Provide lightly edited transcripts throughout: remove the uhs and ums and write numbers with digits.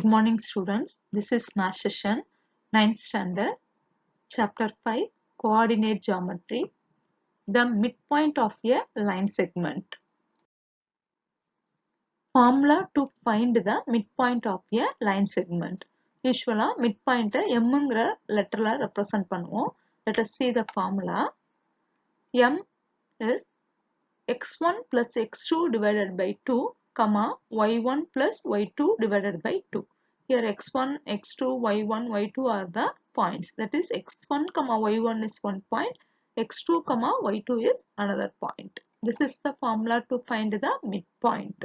Good morning students. This is math session 9th standard chapter 5 coordinate geometry, the midpoint of a line segment. Formula to find the midpoint of a line segment. Usually midpoint m ங்கிற letterல represent பண்ணுவோம். Let us see the formula. M is x1 plus x2 divided by 2 comma y1 plus y2 divided by 2. Here x1, x2, y1, y2 are the points. That is x1 comma y1 is one point, x2 comma y2 is another point. This is the formula to find the midpoint.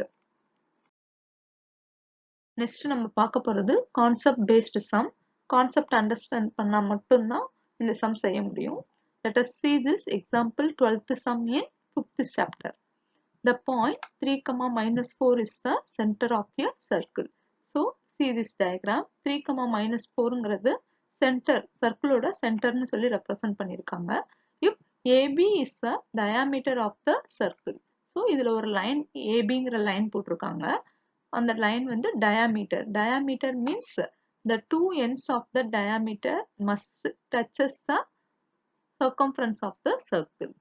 Next நம்ம பார்க்க போறது concept based sum. Concept understand பண்ணா மட்டும்தான் இந்த sum செய்ய முடியும். Let us see this example 12th sum in 5th chapter. The point 3, minus 4 is the center of a circle. So, see this diagram. 3, minus 4 ங்கிறது center, circle ஓட center னு சொல்லி represent பண்ணிருக்காங்க. If AB is the diameter of the circle. So, இதுல ஒரு line AB ங்கிற line போட்டிருக்காங்க. அந்த line வந்து diameter. Diameter means the two ends of the diameter must touches the circumference of the circle.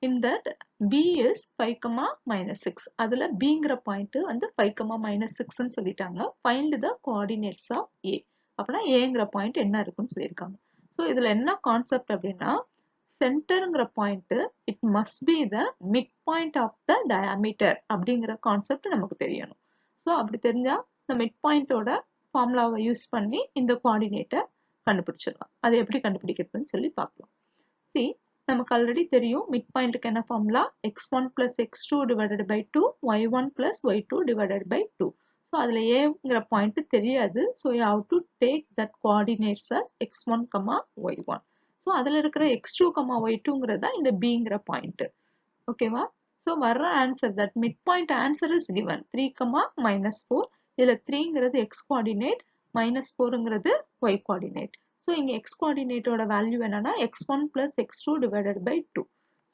In that B is 5, minus 6. அதுல B ங்கிற point வந்து 5, minus 6 ன்னு சொல்லிட்டாங்க. Find the coordinates of A. அப்பனா A ங்கிற point என்ன இருக்குன்னு சொல்லிருக்காங்க. So இதுல என்ன concept அப்படின்னா center ங்கிற point it must be the midpoint of the diameter அப்படிங்கிற concept நமக்கு தெரியணும். So அப்படி தெரிஞ்சா இந்த midpoint ஓட formulaவை யூஸ் பண்ணி இந்த coordinate கண்டுபிடிச்சிடலாம். அது எப்படி கண்டுபிடிக்கிறதுன்னு சொல்லி பார்க்கலாம். See, நமக்கு ஆல்ரெடி தெரியும் midpointக்கு என்ன formula x1 plus x2 divided by 2 y1 plus y2 divided by 2. So அதுல a ங்கிற point தெரியாது. So you have to take that coordinates as x1, y1. So அதுல இருக்கிற x2, y2 ங்கிறதா இந்த b ங்கிற point. ஓகேவா? So வர்ற answer that midpoint answer is given 3, minus 4. இதுல 3 ங்கிறது x coordinate, minus 4 ங்கிறது y coordinate. So இங்க x coordinate ஓட value என்னன்னா x1 plus x2 divided by 2.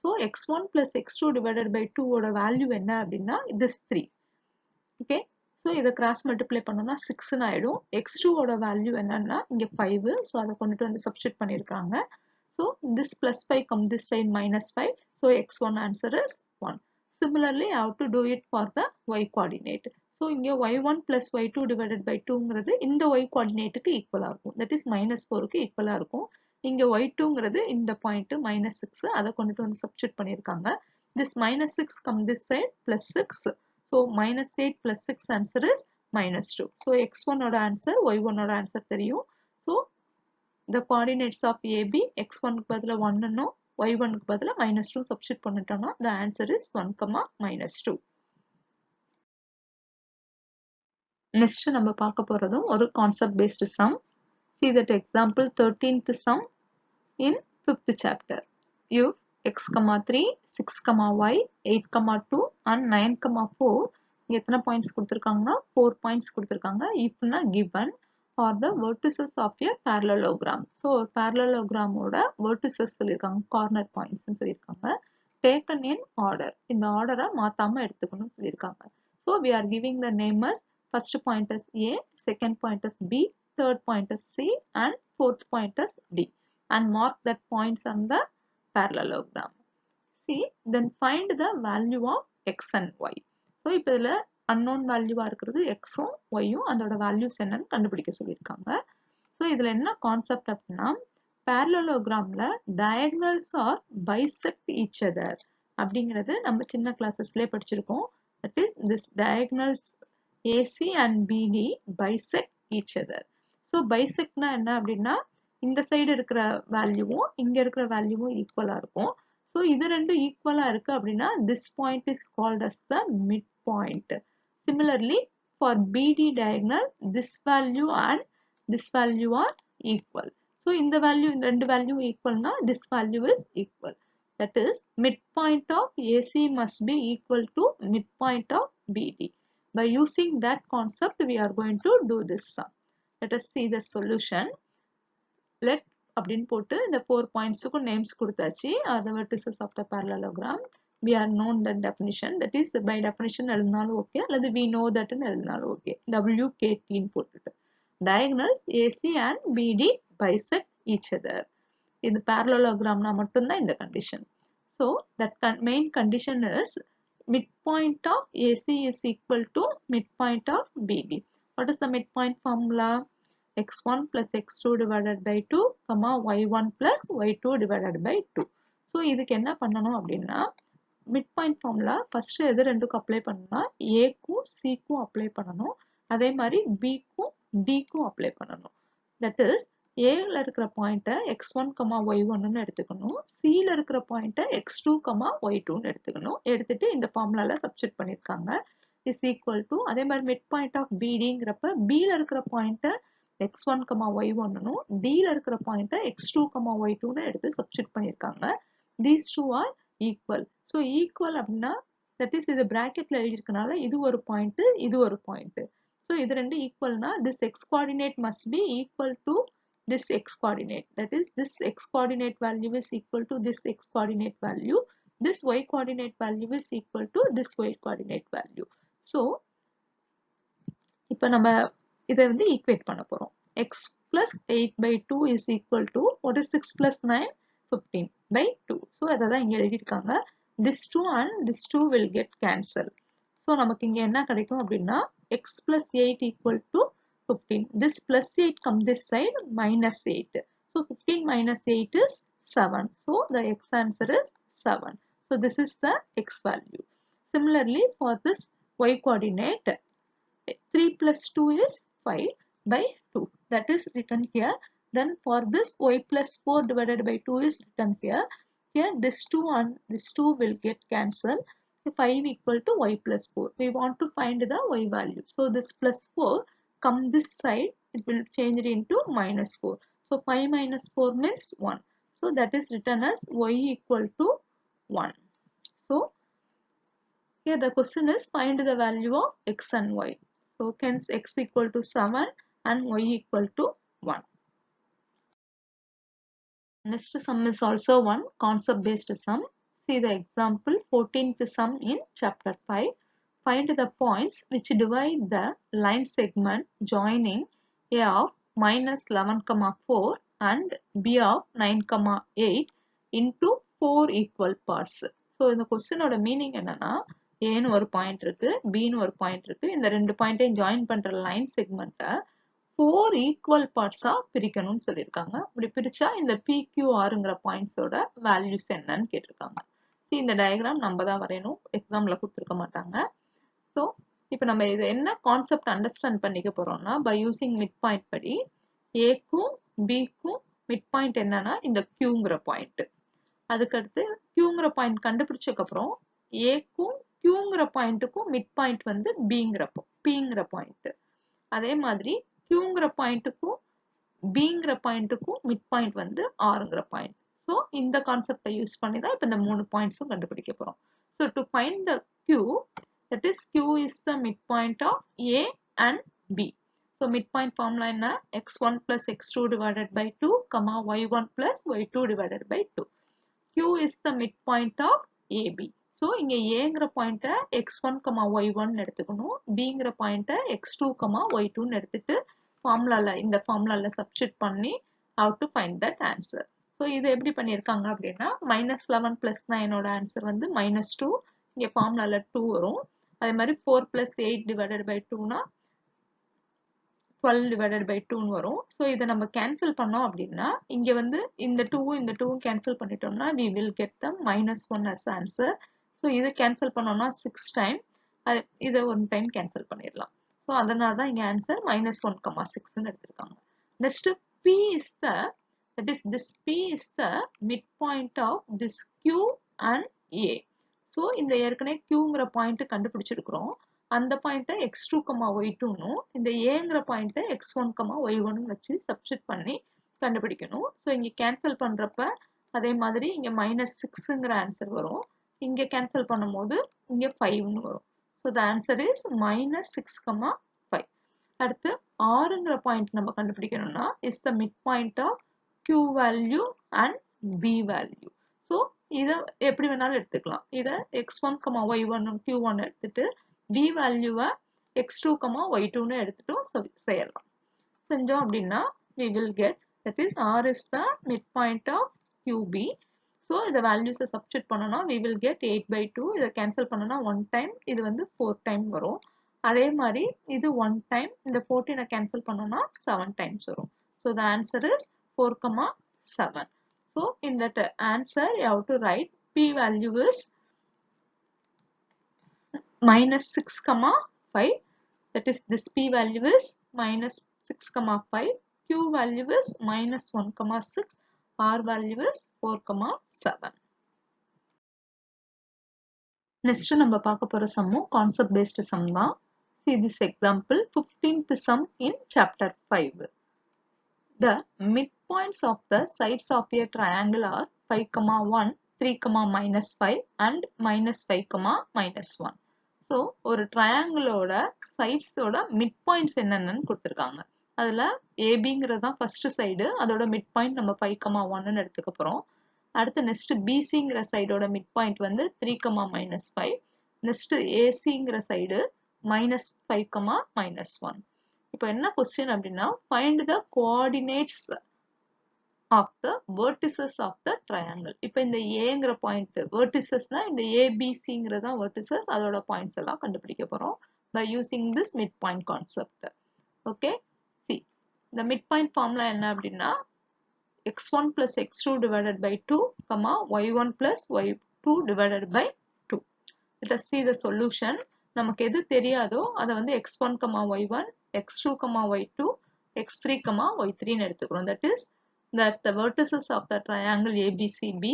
So x1 plus x2 divided by 2 ஓட value என்ன அப்படின்னா this 3. Okay. So இதை cross multiply பண்ணோம்னா 6 ன்னு ஆயிடும். x2 ஓட value என்னன்னா இங்க 5. So அதை கொண்டுட்டு வந்து substitute பண்ணிருக்காங்க. So this plus 5 come this side minus 5. So x1 answer is 1. Similarly, I have to do it for the y coordinate. So இங்க y1 plus y2 divided by 2 ங்கிறது இந்த y coordinateக்கு ஈக்குவலா இருக்கும். That is minus 4க்கு ஈக்குவலா இருக்கும். இங்க y2 ங்கிறது இந்த பாயிண்ட் minus 6 அதை கொண்டுட்டு வந்து substitute பண்ணிருக்காங்க. This minus 6 come this side plus 6. So minus 8 plus 6 answer is minus 2. So x1 ஓட answer y1 ஓட answer தெரியும். So the coordinates of AB x1 க்கு பதிலா 1 ன்னும் y1 க்கு பதிலா minus 2 substitute பண்ணிட்டோம்னா the answer is 1, minus 2. Next நம்ம பார்க்க போறதும் ஒரு concept based sum. See that example 13th sum in 5th chapter. If x, 3, 6, y, 8, 2 and 9, 4 எத்தனை points கொடுத்திருக்காங்கன்னா 4 points கொடுத்திருக்காங்க. Ifனா given are the vertices of a parallelogram. So parallelogram ஓட vertices சொல்லிருக்காங்க, corner points ன்னு சொல்லிருக்காங்க. Taken in order. இந்த order மாத்தாம எடுத்துக்கணும்னு சொல்லிருக்காங்க. So we are giving the name as first point as A, second point as B, third point as C and fourth point as D and mark that points on the parallelogram. See, then find the value of x and y. So இப்போ இதுல unknown value இருக்கிறது x உம் y உம் அதோட values என்னன்னு கண்டுபிடிக்க சொல்லிருக்காங்க. So இதுல என்ன concept அப்படின்னா parallelogramல diagonals are bisect each other அப்படிங்கிறது நம்ம சின்ன கிளாஸஸ்லயே படிச்சிருக்கோம். That is this diagonals AC and BD bisect each other. So bisectனா என்ன அப்படின்னா இந்த சைடு இருக்கிற வேல்யூவும் இங்க இருக்கிற வேல்யூவும் ஈக்குவலா இருக்கும். So இது ரெண்டும் ஈக்குவலா இருக்கு அப்படின்னா this point is called as the midpoint. Similarly, for BD diagonal, this value and this value are equal. So இந்த value இந்த ரெண்டு value equalனா this value is equal. That is midpoint of AC must be equal to midpoint of BD. By using that concept, we are going to do this sum. Let us see the solution. Let அப்படின்னு போட்டு இந்த 4 points க்கு names கொடுத்தாச்சு. The vertices of the parallelogram. we are known that definition, that is by definition எழுதினாலும் okay அல்லது we know that எழுதினாலும் okay. WKT ன்னு போட்டுட்டு diagonals AC and BD bisect each other. இது parallelogram மட்டும்தான் இந்த condition. So that main condition is midpoint of AC is equal to midpoint of BD. What is the midpoint formula? X1 plus X2 divided by 2 comma Y1 plus Y2 divided by 2. So இதுக்கு என்ன பண்ணணும் அப்படின்னா midpoint formula first எது ரெண்டுக்கும் apply பண்ணா A க்கும் C க்கும் apply பண்ணணும், அதே மாதிரி B க்கும் D க்கும் அப்ளை பண்ணணும். that is A ல இருக்கிற பாயிண்ட x1, y1 ன்னு எடுத்துக்கணும், C ல இருக்கிற பாயிண்ட x2, y2 ன்னு எடுத்துக்கணும். எடுத்துட்டு இந்த ஃபார்முலால சப்ஸ்டிட்யூட் பண்ணிருக்காங்க. is equal to அதே மாதிரி மிட் பாயிண்ட் ஆஃப் BDங்கிறப்ப B ல இருக்கிற பாயிண்ட x1, y1 ன்னும் D ல இருக்கிற பாயிண்ட x2, y2 ன்னு எடுத்து சப்ஸ்டிட்யூட் பண்ணிருக்காங்க. these two are equal. so equal அப்படின்னா that is இது பிராக்கெட்ல எழுதிருக்கனால இது ஒரு பாயிண்ட், இது ஒரு பாயிண்ட். so இது ரெண்டு ஈக்குவல்னா this x coordinate must be equal to this x coordinate, that is this x coordinate value is equal to this x coordinate value, this y coordinate value is equal to this y coordinate value. so இப்போ நம்ம இதை வந்து equate பண்ண போறோம். x plus 8 by 2 is equal to what is 6 plus 9 15 by 2. so அதை தான் இங்க எழுதிருக்காங்க. this 2 and this 2 will get cancelled. so நமக்கு இங்க என்ன கிடைக்கும் அப்படின்னா x plus 8 equal to 15. This plus 8 come this side minus 8. So 15 minus 8 is 7. So the x answer is 7. So this is the x value. Similarly for this y coordinate 3 plus 2 is 5 by 2. That is written here. Then for this y plus 4 divided by 2 is written here. Here this 2 and this 2 will get cancelled. 5 equal to y plus 4. We want to find the y value. So this plus 4 come this side, it will change it into minus 4. So 5 minus 4 means 1. So that is written as y equal to 1. So here the question is find the value of x and y. So hence x equal to 7 and y equal to 1. Next sum is also one concept based sum. See the example 14th sum in chapter 5. Find the points which divide the line segment joining A of minus 11,4 and B of 9,8 into 4 equal parts. So இந்த கொஸ்டினோட meaning என்னன்னா ஏன்னு ஒரு point இருக்கு, பின்னு ஒரு point இருக்கு. இந்த ரெண்டு பாயிண்டையும் join பண்ற லைன் செக்மெண்ட்டை 4 ஈக்குவல் பார்ட்ஸா பிரிக்கணும்னு சொல்லியிருக்காங்க. இப்படி பிரிச்சா இந்த PQRங்கிற பாயிண்ட்ஸோட வேல்யூஸ் என்னன்னு கேட்டிருக்காங்க. இந்த டயக்ராம் நம்ம தான் வரையணும், எக்ஸாம்ல கொடுத்துருக்க மாட்டாங்க. ஸோ இப்போ நம்ம இது என்ன கான்செப்ட் அண்டர்ஸ்டாண்ட் பண்ணிக்க போறோம்னா பை யூசிங் மிட் பாயிண்ட் படி ஏக்கும் பிக்கும் மிட் பாயிண்ட் என்னன்னா இந்த கியூங்கிற பாயிண்ட். அதுக்கடுத்து கியூங்கிற பாயிண்ட் கண்டுபிடிச்சதுக்கு அப்புறம் ஏக்கும் கியூங்கிற பாயிண்ட்டுக்கும் மிட் பாயிண்ட் வந்து பிங்கிற பாயிண்ட். அதே மாதிரி கியூங்கிற பாயிண்ட்டுக்கும் பிங்கிற பாயிண்ட்டுக்கும் மிட் பாயிண்ட் வந்து ஆறுங்கிற பாயிண்ட். ஸோ இந்த கான்செப்டை யூஸ் பண்ணி தான் இப்போ இந்த 3 பாயிண்ட்ஸும் கண்டுபிடிக்க போறோம். So to find the Q, that is Q is the midpoint of A and B. So midpoint formula enna x1 plus x2 divided by 2, y1 plus y2 divided by 2. Q is the midpoint of AB. So இங்க Aங்கிற பாயிண்ட x1, y1 எடுத்துக்கணும், Bங்கிற பாயிண்ட x2, y2 எடுத்துட்டு ஃபார்முலால இந்த ஃபார்முலால substitute பண்ணி how to find that answer. So இது எப்படி பண்ணிருக்காங்க அப்படின்னா -11 plus 9 ஓட ஆன்சர் வந்து -2. இங்க ஃபார்முலால 2 வரும். அதே மாதிரி 4 plus 8 divided by 2 னா 12 divided by 2 வரும். ஸோ இதை நம்ம கேன்சல் பண்ணோம் அப்படின்னா இங்க வந்து இந்த 2 கேன்சல் பண்ணிட்டோம்னா we will get the -1 as answer. So இது கேன்சல் பண்ணோம்னா 6 டைம், இதை 1 டைம் கேன்சல் பண்ணிடலாம். ஸோ அதனால தான் இங்க ஆன்சர் -1,6 எடுத்திருக்காங்க. Next P is the, that is this P is the midpoint of this Q and A. So இந்த ஏற்கனவே Qங்கிற பாயிண்ட் கண்டுபிடிச்சிருக்கிறோம். அந்த பாயிண்ட்டை x2, y2 இந்த Aங்கிற பாயிண்ட்டை x1, y1 வச்சு சப்ஸ்டிட்யூட் பண்ணி கண்டுபிடிக்கணும். ஸோ இங்க கேன்சல் பண்றப்ப அதே மாதிரி இங்க -6ங்கிற ஆன்சர் வரும். இங்க கேன்சல் பண்ணும்போது இங்க 5ன்னு வரும். So the answer is -6, 5. அடுத்து ஆறுங்கிற பாயிண்ட் நம்ம கண்டுபிடிக்கணும்னா is the mid point of Q value and B value. So இதை எப்படி வேணாலும் எடுத்துக்கலாம். இதை x1, y1, q1 எடுத்துட்டு b வேல்யூவை x2, y2ன்னு எடுத்துட்டும் செய்யலாம். செஞ்சோம் அப்படின்னா we will get, that is r is the midpoint of qb. so இந்த values substitute பண்ணனா we will get 8/2. இதை கேன்சல் பண்ணனா 1 time, இது வந்து 4 time வரும். அதே மாதிரி இது 1 time, இந்த 14 கேன்சல் பண்ணனா 7 times வரும். so the answer is 4, 7. so in that answer you have to write p value is -6, 5. that is this p value is -6, 5. q value is -1, 6. r value is 4, 7. next நம்ம பார்க்க போற சம்மும் concept based sum தான். see this example, 15th sum in chapter 5. the midpoints of the sides of a triangle are 5, 1, 3, -5 and -5, -1. so ஒரு triangleோட sidesோட midpoints என்னென்னு கொடுத்திருக்காங்க. அதுல ABங்கிறது தான் first side, அதோட midpoint நம்ம 5, 1ன்னு எடுத்துக்க போறோம். அடுத்து next BCங்கிற சைடோட midpoint வந்து 3, -5. next ACங்கிற சைடு -5, -1. இப்போ என்ன question அப்படின்னா find the coordinates of the vertices of the triangle. இப்போ இந்த Aங்கிற point verticesனா இந்த ABCங்கிறதா vertices, அதோட points எல்லாம் கண்டுபிடிக்க போறோம் by using this midpoint concept. okay, see the midpoint formula என்ன அப்படின்னா x1 plus x2 divided by 2, y1 plus y2 divided by 2. let us see the solution. நமக்கு எது தெரியாதோ அதை வந்து x1, y1, x2, y2, x3, y3 ன்னு எடுத்துக்கிறோம். that is that the vertices of the triangle ABCB,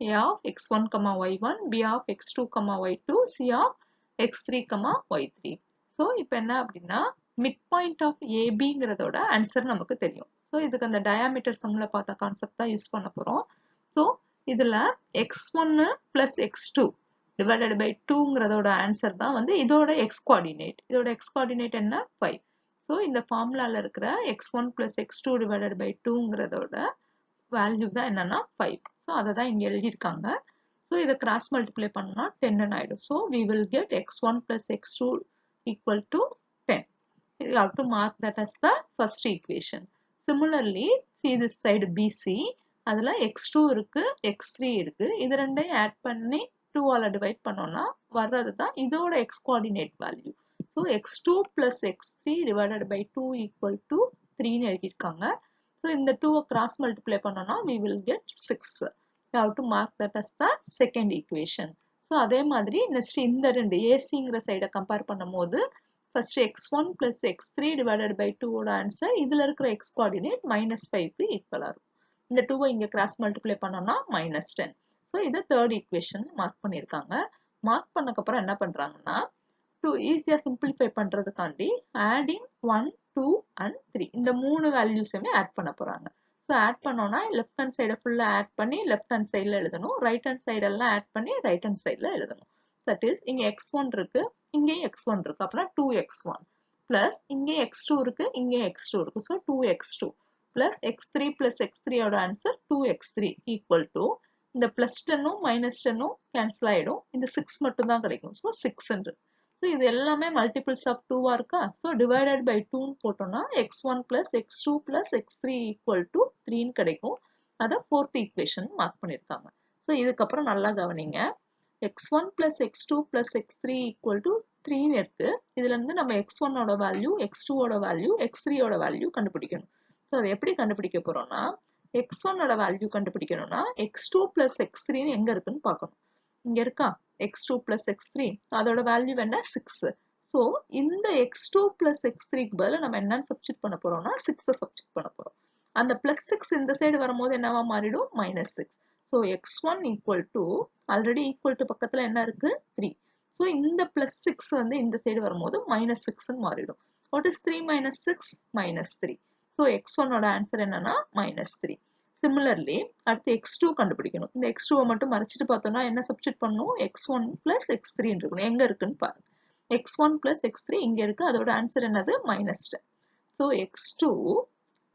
A of x1, y1, B of x2, y2, C of x3, y3. so இப்போ என்ன அப்படின்னா midpoint of ABங்கிறதோட ஆன்சர் நமக்கு தெரியும். so இதுக்கு அந்த diameter sumல பார்த்த கான்செப்ட் தான் யூஸ் பண்ண போறோம். so இதுல x1 plus x2 divided by 2ங்கிறதோட ஆன்சர் தான் வந்து இதோட x coordinate. இதோட x coordinate என்ன 5. so இந்த ஃபார்முலால இருக்கிற x1 plus x2 divided by 2ங்கிறதோட வேல்யூ தான் என்னன்னா 5. so அதை தான் இங்க எழுதியிருக்காங்க. so இதை கிராஸ் மல்டிப்ளை பண்ணா 10 ஆயிடும். so we will get x1 plus x2 equal to 10. you have to mark that as the first equation. similarly see this side BC, அதுல x2 இருக்கு, x3 இருக்கு. இது ரெண்டையும் ஆட் பண்ணி 2 ஆல டிவைட் பண்ணோம்னா வர்றது தான் இதோட x coordinate value. so x2 plus x3 divided by 2 equal to 3 ன்னு எழுதியிருக்காங்க. so இந்த 2 cross multiply பண்ணோம்னா we will get 6. you have to mark that as the second equation. so அதே மாதிரி next இந்த ரெண்டு ACங்கிற சைட கம்பேர் பண்ணும்போது first x1 plus x3 divided by 2 ஓட ஆன்சர் இதுல இருக்கிற x coordinate -5க்கு ஈக்குவலா இருக்கும். இந்த 2 இங்க கிராஸ் மல்டிப்ளை பண்ணோம்னா -10. so இது third equation மார்க் பண்ணிருக்காங்க. மார்க் பண்ணதுக்கு அப்புறம் என்ன பண்றாங்கன்னா to ஈஸியா சிம்பிளிஃபை பண்றதுக்காண்டி adding 1, 2 and 3 இந்த மூணு வேல்யூஸுமே ஆட் பண்ண போறாங்க. so ஆட் பண்ணோம்னா லெஃப்ட் ஹேண்ட் சைட ஃபுல்லா ஆட் பண்ணி லெஃப்ட் ஹேண்ட் சைடுல எழுதணும், ரைட் ஹேண்ட் சைடு எல்லாம் ஆட் பண்ணி ரைட் ஹேண்ட் சைடுல எழுதணும். that is இங்க x1 இருக்கு, இங்கேயும் x1 இருக்கு, அப்புறம் 2x1 plus இங்கே x2 இருக்கு, இங்கே x2 இருக்கு. so 2x2 plus x3 plus x3 ஓட ஆன்சர் 2x3 equal to இந்த plus 10 minus 10 cancel ஆயிடும், இந்த 6 மட்டும் தான் கிடைக்கும். so 600. so இது எல்லாமே multiples of 2 இருக்கா. so divided by 2 போட்டோம்னா x1 plus x2 plus x3 equal to 3 கிடைக்கும். அத fourth equation மார்க் பண்ணிருக்காங்க. so இதுக்கப்புறம் நல்லா கவனிங்க. x1 plus x2 plus x3 equal to 3 இருக்கு. இதுல இருந்து நம்ம x1 ஓட வேல்யூ, x2 ஓட வேல்யூ, x3 ஓட வேல்யூ கண்டுபிடிக்கணும். so அதை எப்படி கண்டுபிடிக்க போறோம்னா x1 ஓட வேல்யூ கண்டுபிடிக்கணும்னா x2 plus x3 எங்க இருக்குன்னு பார்க்கணும். இங்க இருக்கா x2 plus x3, அதோட வேல்யூ என்ன 6. so இந்த x2 plus x3க்கு பதிலா நம்ம என்னன்னு சப்ஸ்டிட் பண்ண போறோம்னா 6 சப்ஸ்டிட் பண்ண போறோம். அந்த plus 6 இந்த சைடு வரும்போது என்னவா மாறிடும் -6. so x1 equal to already equal to பக்கத்துல என்ன இருக்கு 3. so இந்த plus 6 வந்து இந்த சைடு வரும்போது -6 ன்னு மாறிடும். what is 3 minus 6? -3. so x1 ஓட ஆன்சர் என்னன்னா -3. similarly அடுத்து x2 கண்டுபிடிக்கணும். இந்த x2 மட்டும் மறைச்சிட்டு பார்த்தோம்னா என்ன சப்ஸ்டிட் பண்ணணும், x1 plus x3 இருக்கணும். எங்க இருக்குன்னு பாருங்க. x1 plus x3 இங்க இருக்கு, அதோட ஆன்சர் என்னது -10. so x2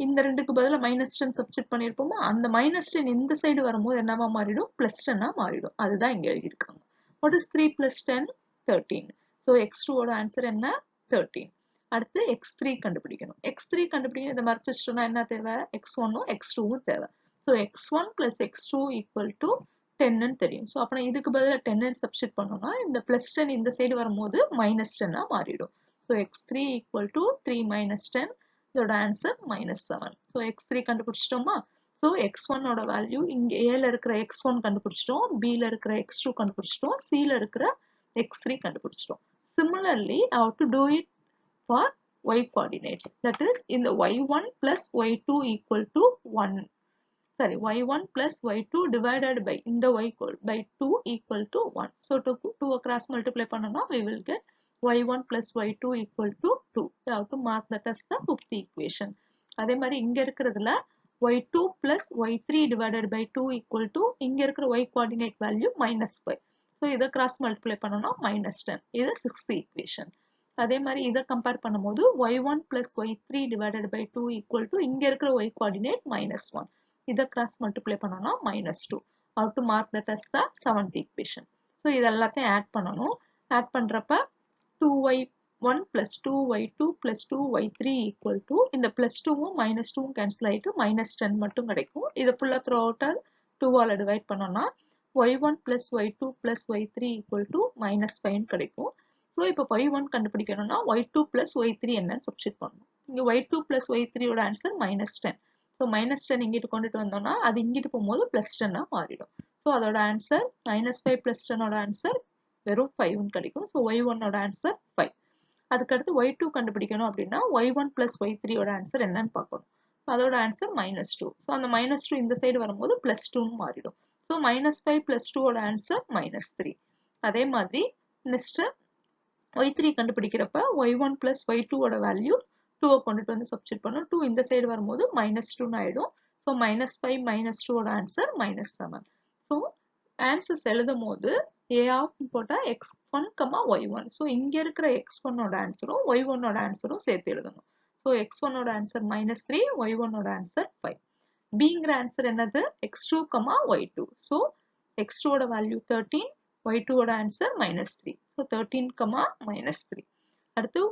இந்த ரெண்டுக்கு பதிலா -10 சப்ஸ்டிட் பண்ணியிருப்போமா, அந்த -10 இந்த சைடு வரும்போது என்னவா மாறிடும், +10 மாறிடும். அதுதான் இங்க எழுதியிருக்காங்க. What is 3 + 10? 13. ஸோ x2 ஓட ஆன்சர் என்ன, 13. அடுத்து x3 கண்டுபிடிக்கணும். x3 கண்டுபிடிக்க இதை மறைச்சு வச்சிட்டோம்னா என்ன தேவை, x1ம் x2ம் தேவை. ஸோ x1 + x2 = 10 தெரியும். ஸோ அப்போ இதுக்கு பதிலாக 10 சப்ஸ்டிட் பண்ணோம்னா இந்த +10 இந்த சைடு வரும்போது -10 மாறிடும். So x3 = 3 - 10. இதோட answer -7. So x3 கண்டுபிடிச்சிட்டோமா. So x1 ஓட வேல்யூ இங்க ஏல இருக்கிற x1 கண்டுபிடிச்சிட்டோம், பில இருக்கிற x2 கண்டுபிடிச்சிட்டோம், சில இருக்கிற x3 கண்டுபிடிச்சிட்டோம். Similarly, I have to do it for y coordinates. That is, in the y1 + y2 = 1. Sorry, y1 + y2 divided by in the y by 2 = 1. So to 2 cross multiply பண்ணோம்னா we will get y1 + y2 = 2. We have to mark that as the fifth equation. அதே மாதிரி இங்க இருக்கிறதுல y2 + y3 divided by 2 = இங்க இருக்கிற y coordinate value -5. So இதை cross multiply பண்ணோம்னா -10. இது sixth equation. அதே மாதிரி இதை கம்பேர் பண்ணும்போது y1 + y3 divided by 2 = இங்க இருக்கிற y coordinate -1. இதை cross multiply பண்ணோம்னா -2. How to mark that as the seventh equation. So இது எல்லாத்தையும் ஆட் பண்ணணும். ஆட் பண்றப்ப 2y1 + 2y2 + 2y3 = இந்த +2ம் -2ம் கேன்சல் ஆயிட்டு -10 மட்டும் கிடைக்கும். இதை ஃபுல்லா த்ரூ அவுட்டா 2ஆல டிவைட் பண்ணோம்னா y1 + y2 + y3 = -5 கிடைக்கும். ஸோ இப்போ y1 கண்டுபிடிக்கணும்னா y2 + y3 என்னன்னு சப்ஸ்டிட் பண்ணணும். இங்க y2 + y3 ஓட ஆன்சர் -10. ஸோ -10 இங்கிட்டு கொண்டுட்டு வந்தோம்னா அது இங்கிட்டு போகும்போது +10 மாறிடும். ஸோ அதோட ஆன்சர் -5 + 10 ஓட ஆன்சர் வெறும் 5 கிடைக்கும். ஸோ y1 ஓட ஆன்சர் 5. அதுக்கடுத்து y2 கண்டுபிடிக்கணும் அப்படின்னா y1 + y3 ஓட ஆன்சர் என்னன்னு பார்க்கணும். அதோட ஆன்சர் -2. ஸோ அந்த -2 இந்த சைடு வரும்போது +2 மாறிடும். ஸோ -5 + 2 ஓட ஆன்சர் -3. அதே மாதிரி நெக்ஸ்ட் y3 கண்டுபிடிக்கிறப்ப y1 + y2 ஓட வேல்யூ 2 கொண்டுட்டு வந்து சப்ஸ்டிட் பண்ணும். 2 இந்த சைடு வரும்போது -2 ஆயிடும். ஸோ -5 - 2 ஓட ஆன்சர் -7. ஸோ ஆன்சர்ஸ் எழுதும் போது a போட்டா x1, y1. ஸோ இங்க இருக்கிற x1 ஓட ஆன்சரும் y1 ஓட ஆன்சரும் சேர்த்து எழுதணும். ஸோ x1 ஓட ஆன்சர் -3, y1 ஓட ஆன்சர் 5. bங்கிற ஆன்சர் என்னது, x2, y2. ஸோ x2 ஓட வேல்யூ 13, y2 ஓட ஆன்சர் -3. ஸோ 13, -3. அடுத்து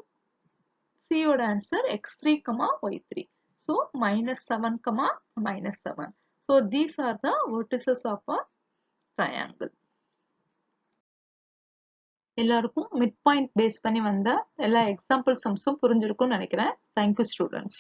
C ஓட answer x3, y3. So -7, -7. So these are the vertices of a triangle. எல்லாருக்கும் மிட் பாயிண்ட் பேஸ் பண்ணி வந்த எல்லா எக்ஸாம்பிள் சம்ஸும் புரிஞ்சிருக்கும்னு நினைக்கிறேன். Thank you students.